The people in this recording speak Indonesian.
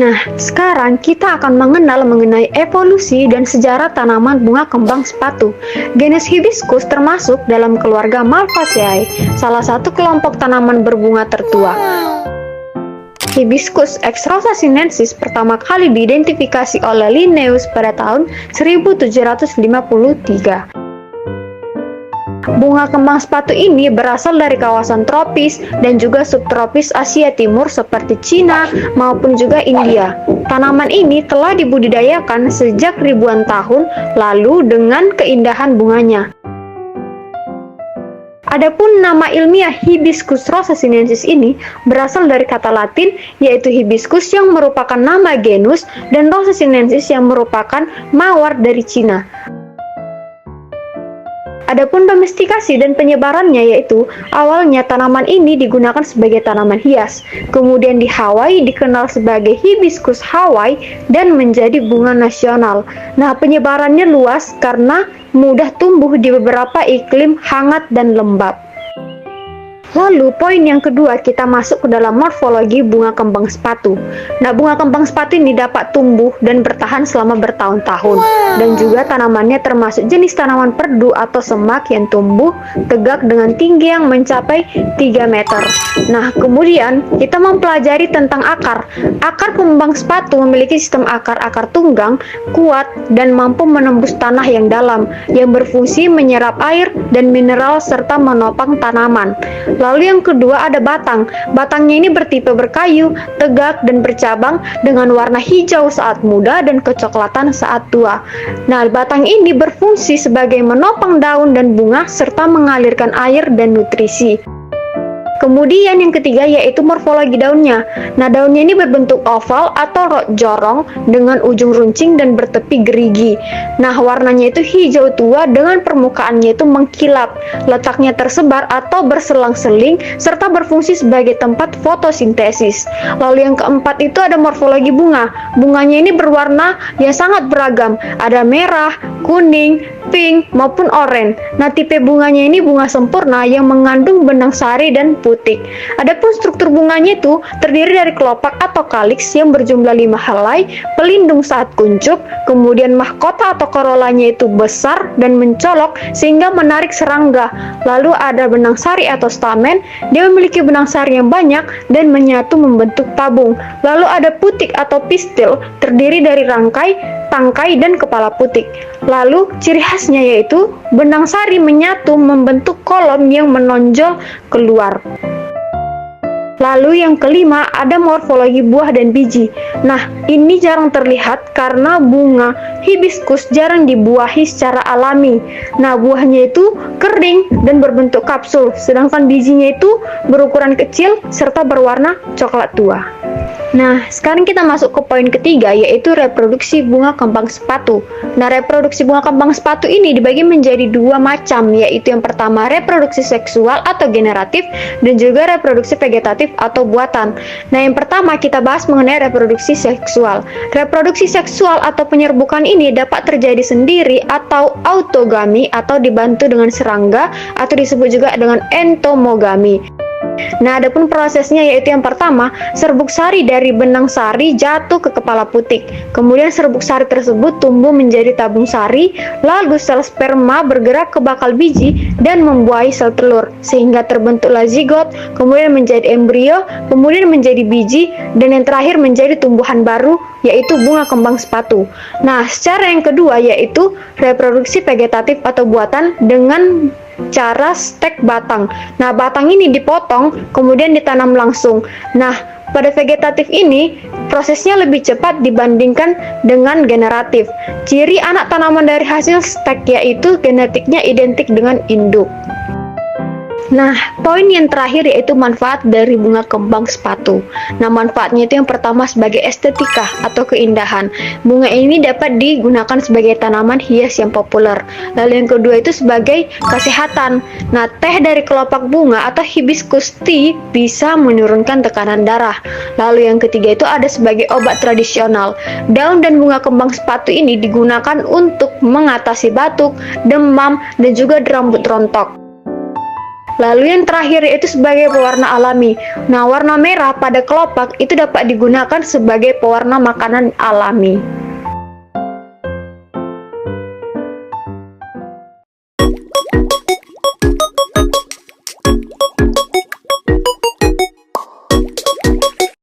Nah, sekarang kita akan mengenal mengenai evolusi dan sejarah tanaman bunga kembang sepatu. Genus Hibiscus termasuk dalam keluarga Malvaceae, salah satu kelompok tanaman berbunga tertua. Hibiscus X rosa sinensis pertama kali diidentifikasi oleh Linnaeus pada tahun 1753. Bunga kembang sepatu ini berasal dari kawasan tropis dan juga subtropis Asia Timur seperti Cina maupun juga India. Tanaman ini telah dibudidayakan sejak ribuan tahun lalu dengan keindahan bunganya. Adapun nama ilmiah Hibiscus rosa sinensis ini berasal dari kata Latin yaitu hibiscus yang merupakan nama genus dan rosa sinensis yang merupakan mawar dari Cina. Adapun domestikasi dan penyebarannya yaitu awalnya tanaman ini digunakan sebagai tanaman hias, kemudian di Hawaii dikenal sebagai Hibiscus Hawaii dan menjadi bunga nasional. Nah, penyebarannya luas karena mudah tumbuh di beberapa iklim hangat dan lembab. Lalu poin yang kedua, kita masuk ke dalam morfologi bunga kembang sepatu. Nah, bunga kembang sepatu ini dapat tumbuh dan bertahan selama bertahun-tahun. Dan juga tanamannya termasuk jenis tanaman perdu atau semak yang tumbuh tegak dengan tinggi yang mencapai 3 meter. Nah, kemudian kita mempelajari tentang akar. Akar kembang sepatu memiliki sistem akar-akar tunggang, kuat, dan mampu menembus tanah yang dalam, yang berfungsi menyerap air dan mineral serta menopang tanaman. Lalu yang kedua ada batang. Batangnya ini bertipe berkayu, tegak dan bercabang dengan warna hijau saat muda dan kecoklatan saat tua. Nah, batang ini berfungsi sebagai menopang daun dan bunga serta mengalirkan air dan nutrisi. Kemudian yang ketiga yaitu morfologi daunnya. Nah, daunnya ini berbentuk oval atau jorong dengan ujung runcing dan bertepi gerigi. Nah, warnanya itu hijau tua dengan permukaannya itu mengkilap. Letaknya tersebar atau berselang-seling serta berfungsi sebagai tempat fotosintesis. Lalu yang keempat itu ada morfologi bunga. Bunganya ini berwarna yang sangat beragam. Ada merah, kuning, pink maupun oranye. Nah, tipe bunganya ini bunga sempurna yang mengandung benang sari dan putik. Adapun struktur bunganya itu terdiri dari kelopak atau kaliks yang berjumlah 5 helai, pelindung saat kuncup, kemudian mahkota atau korolanya itu besar dan mencolok sehingga menarik serangga. Lalu ada benang sari atau stamen, dia memiliki benang sari yang banyak dan menyatu membentuk tabung. Lalu ada putik atau pistil, terdiri dari rangkai, tangkai, dan kepala putik. Lalu ciri khasnya yaitu benang sari menyatu membentuk kolom yang menonjol keluar. Lalu yang kelima ada morfologi buah dan biji. Nah, ini jarang terlihat karena bunga hibiscus jarang dibuahi secara alami. Nah, buahnya itu kering dan berbentuk kapsul, sedangkan bijinya itu berukuran kecil serta berwarna coklat tua. Nah, sekarang kita masuk ke poin ketiga, yaitu reproduksi bunga kembang sepatu. Nah, reproduksi bunga kembang sepatu ini dibagi menjadi 2 macam, yaitu yang pertama reproduksi seksual atau generatif, dan juga reproduksi vegetatif atau buatan. Nah, yang pertama kita bahas mengenai reproduksi seksual. Reproduksi seksual atau penyerbukan ini dapat terjadi sendiri atau autogami atau dibantu dengan serangga atau disebut juga dengan entomogami. Nah, adapun prosesnya yaitu yang pertama, serbuk sari dari benang sari jatuh ke kepala putik. Kemudian serbuk sari tersebut tumbuh menjadi tabung sari, lalu sel sperma bergerak ke bakal biji dan membuahi sel telur, sehingga terbentuklah zigot, kemudian menjadi embrio, kemudian menjadi biji, dan yang terakhir menjadi tumbuhan baru, yaitu bunga kembang sepatu. Nah, secara yang kedua yaitu reproduksi vegetatif atau buatan dengan cara stek batang. Nah, batang ini dipotong kemudian ditanam langsung. Nah, pada vegetatif ini prosesnya lebih cepat dibandingkan dengan generatif. Ciri anak tanaman dari hasil stek yaitu genetiknya identik dengan induk. Nah, poin yang terakhir yaitu manfaat dari bunga kembang sepatu. Nah, manfaatnya itu yang pertama sebagai estetika atau keindahan. Bunga ini dapat digunakan sebagai tanaman hias yang populer. Lalu yang kedua itu sebagai kesehatan. Nah, teh dari kelopak bunga atau hibiscus tea bisa menurunkan tekanan darah. Lalu yang ketiga itu ada sebagai obat tradisional. Daun dan bunga kembang sepatu ini digunakan untuk mengatasi batuk, demam, dan juga rambut rontok. Lalu yang terakhir yaitu sebagai pewarna alami. Nah, warna merah pada kelopak itu dapat digunakan sebagai pewarna makanan alami.